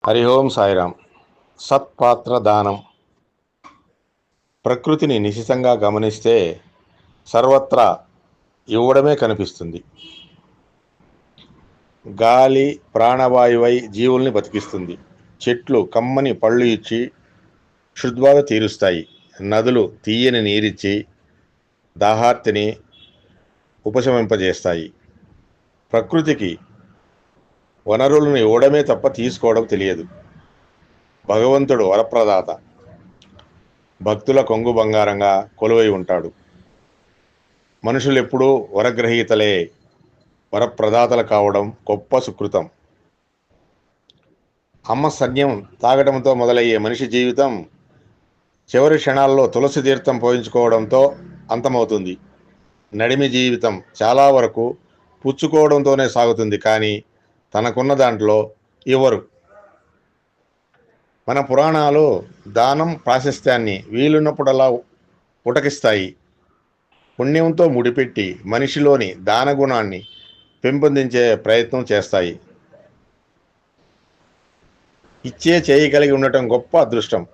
హరి ఓం సాయిరామ్. సత్పాత్ర దానం. ప్రకృతిని నిశితంగా గమనిస్తే సర్వత్రా ఇవ్వడమే కనిపిస్తుంది. గాలి ప్రాణవాయువై జీవుల్ని బతికిస్తుంది. చెట్లు కమ్మని పళ్ళు ఇచ్చి క్షుద్బాధ తీరుస్తాయి. నదులు తీయని నీరిచ్చి దాహార్తిని ఉపశమింపజేస్తాయి. ప్రకృతికి వనరులను ఇవ్వడమే తప్ప తీసుకోవడం తెలియదు. భగవంతుడు వరప్రదాత. భక్తుల కొంగు బంగారంగా కొలువై ఉంటాడు. మనుషులెప్పుడూ వరగ్రహీతలే. వరప్రదాతలు కావడం గొప్ప సుకృతం. అమ్మ సన్యం తాగడంతో మొదలయ్యే మనిషి జీవితం చివరి క్షణాల్లో తులసి తీర్థం పోయించుకోవడంతో అంతమవుతుంది. నడిమి జీవితం చాలా వరకు పుచ్చుకోవడంతోనే సాగుతుంది. కానీ తనకున్న దాంట్లో ఇవ్వరు. మన పురాణాలు దానం ప్రాశస్త్యాన్ని వీలున్నప్పుడల్లా ఉటకిస్తాయి. పుణ్యంతో ముడిపెట్టి మనిషిలోని దానగుణాన్ని పెంపొందించే ప్రయత్నం చేస్తాయి. ఇచ్చే చేయి కలిగి ఉండటం గొప్ప అదృష్టం.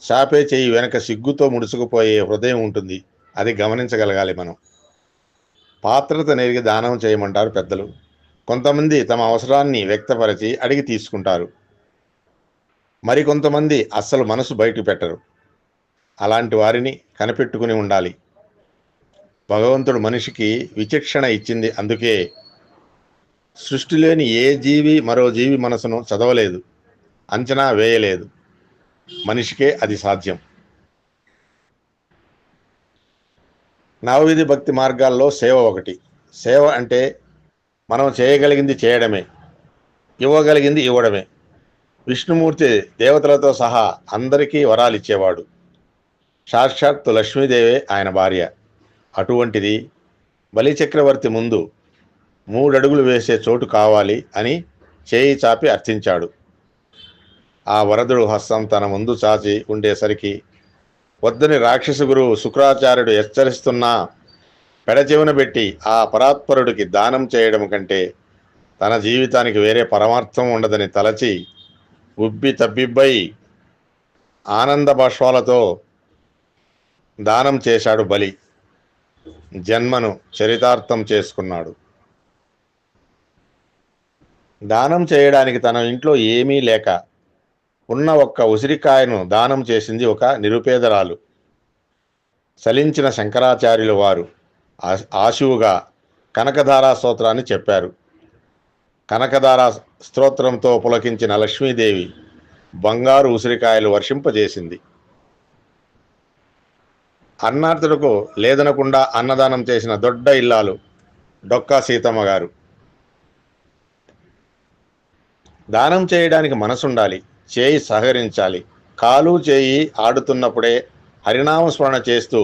చాపే చేయి వెనక సిగ్గుతో ముడుచుకుపోయే హృదయం ఉంటుంది. అది గమనించగలగాలి మనం. పాత్రత నెరిగి దానం చేయమంటారు పెద్దలు. కొంతమంది తమ అవసరాన్ని వ్యక్తపరిచి అడిగి తీసుకుంటారు. మరికొంతమంది అస్సలు మనసు బయట పెట్టరు. అలాంటి వారిని కనిపెట్టుకుని ఉండాలి. భగవంతుడు మనిషికి విచక్షణ ఇచ్చింది. అందుకే సృష్టిలోని ఏ జీవి మరో జీవి మనసును చదవలేదు, అంచనా వేయలేదు. మనిషికే అది సాధ్యం. నవవిధి భక్తి మార్గాల్లో సేవ ఒకటి. సేవ అంటే మనం చేయగలిగింది చేయడమే, ఇవ్వగలిగింది ఇవ్వడమే. విష్ణుమూర్తి దేవతలతో సహా అందరికీ వరాలిచ్చేవాడు. సాక్షాత్తు లక్ష్మీదేవే ఆయన భార్య. అటువంటిది బలిచక్రవర్తి ముందు 3 అడుగులు వేసే చోటు కావాలి అని చేయి చాపి అర్థించాడు. ఆ వరదుడు హస్తం తన ముందు చాచి ఉండేసరికి వద్దని రాక్షస గురువు శుక్రాచార్యుడు హెచ్చరిస్తున్నా పెడచెవిన పెట్టి ఆ పరాత్పరుడికి దానం చేయడం కంటే తన జీవితానికి వేరే పరమార్థం ఉండదని తలచి ఉబ్బి తబ్బిబ్బై ఆనంద బాష్పాలతో దానం చేశాడు బలి. జన్మను చరితార్థం చేసుకున్నాడు. దానం చేయడానికి తన ఇంట్లో ఏమీ లేక ఉన్న ఒక్క ఉసిరికాయను దానం చేసింది ఒక నిరుపేదరాలు. చలించిన శంకరాచార్యుల వారు ఆశువుగా కనకధారా స్తోత్రాన్ని చెప్పారు. కనకధారా స్తోత్రంతో పులకించిన లక్ష్మీదేవి బంగారు ఉసిరికాయలు వర్షింపజేసింది. అన్నార్థులకు లేదనకుండా అన్నదానం చేసిన దొడ్డ ఇల్లాలు డొక్కా సీతమ్మ గారు. దానం చేయడానికి మనసుండాలి, చేయి సహకరించాలి. కాలు చేయి ఆడుతున్నప్పుడే హరినామస్మరణ చేస్తూ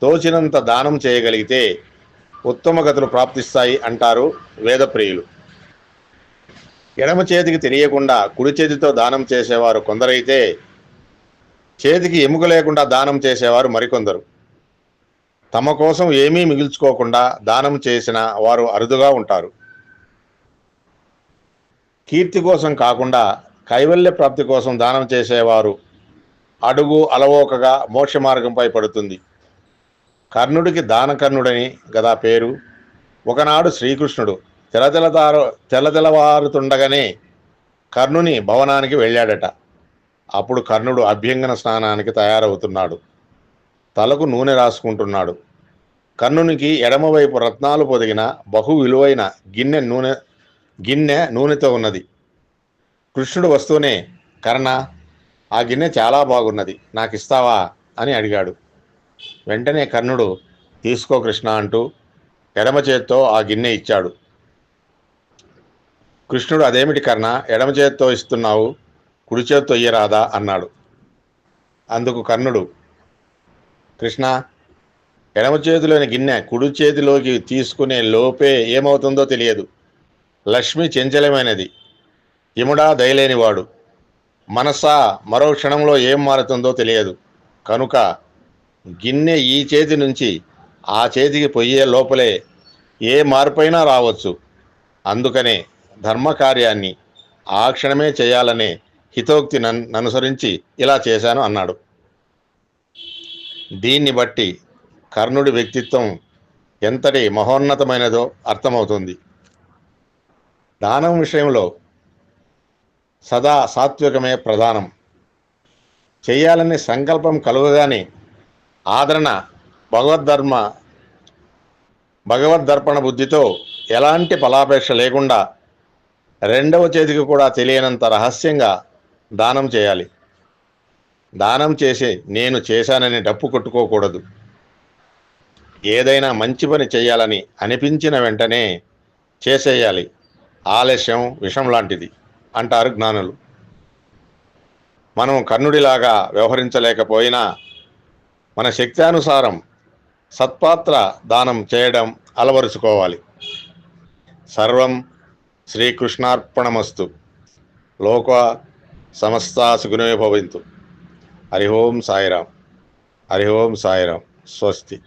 తోచినంత దానం చేయగలిగితే ఉత్తమ గతులు ప్రాప్తిస్తాయి అంటారు వేదప్రియులు. ఎడమ చేతికి తెలియకుండా కుడి చేతితో దానం చేసేవారు కొందరైతే చేతికి ఎముక లేకుండా దానం చేసేవారు మరికొందరు. తమ కోసం ఏమీ మిగిల్చుకోకుండా దానం చేసిన వారు అరుదుగా ఉంటారు. కీర్తి కోసం కాకుండా కైవల్య ప్రాప్తి కోసం దానం చేసేవారు అడుగు అలవోకగా మోక్ష మార్గంపై పడుతుంది. కర్ణుడికి దానకర్ణుడని గదా పేరు. ఒకనాడు శ్రీకృష్ణుడు తెల్లతెలవారుతుండగానే కర్ణుని భవనానికి వెళ్ళాడట. అప్పుడు కర్ణుడు అభ్యంగన స్నానానికి తయారవుతున్నాడు. తలకు నూనె రాసుకుంటున్నాడు. కర్ణునికి ఎడమవైపు రత్నాలు పొదిగిన బహు విలువైన గిన్నె నూనెతో ఉన్నది. కృష్ణుడు వస్తూనే, కర్ణ, ఆ గిన్నె చాలా బాగున్నది, నాకు ఇస్తావా అని అడిగాడు. వెంటనే కర్ణుడు, తీసుకో కృష్ణ అంటూ ఎడమ చేత్తో ఆ గిన్నె ఇచ్చాడు. కృష్ణుడు, అదేమిటి కర్ణ, ఎడమ చేత్తో ఇస్తున్నావు, కుడి చేత్తో ఇయ్యరాదా అన్నాడు. అందుకు కర్ణుడు, కృష్ణ, ఎడమ చేతిలోని గిన్నె కుడి చేతిలోకి తీసుకునే లోపే ఏమవుతుందో తెలియదు. లక్ష్మి చంచలమైనది, యముడా దయలేనివాడు. మనసా మరో క్షణంలో ఏం మారుతుందో తెలియదు. కనుక గిన్నె ఈ చేతి నుంచి ఆ చేతికి పొయ్యే లోపలే ఏ మార్పైనా రావచ్చు. అందుకనే ధర్మకార్యాన్ని ఆ క్షణమే చేయాలనే హితోక్తి అనుసరించి ఇలా చేశాను అన్నాడు. దీన్ని బట్టి కర్ణుడి వ్యక్తిత్వం ఎంతటి మహోన్నతమైనదో అర్థమవుతుంది. దానం విషయంలో సదా సాత్వికమే ప్రధానం. చేయాలని సంకల్పం కలుగగానే ఆదరణ, భగవద్దర్పణ బుద్ధితో ఎలాంటి ఫలాపేక్ష లేకుండా రెండవ చేతికి కూడా తెలియనంత రహస్యంగా దానం చేయాలి. దానం చేసి నేను చేశానని డప్పు కొట్టుకోకూడదు. ఏదైనా మంచి పని చేయాలని అనిపించిన వెంటనే చేసేయాలి. ఆలస్యం విషం లాంటిది అంటారు జ్ఞానులు. మనం కర్ణుడిలాగా వ్యవహరించలేకపోయినా మన శక్త్యానుసారం సత్పాత్ర దానం చేయడం అలవరుచుకోవాలి. సర్వం శ్రీకృష్ణార్పణమస్తు. లోక సమస్తా సుఖినో భవంతు. హరి ఓం సాయిరాం. హరి ఓం సాయిరాం. స్వస్తి.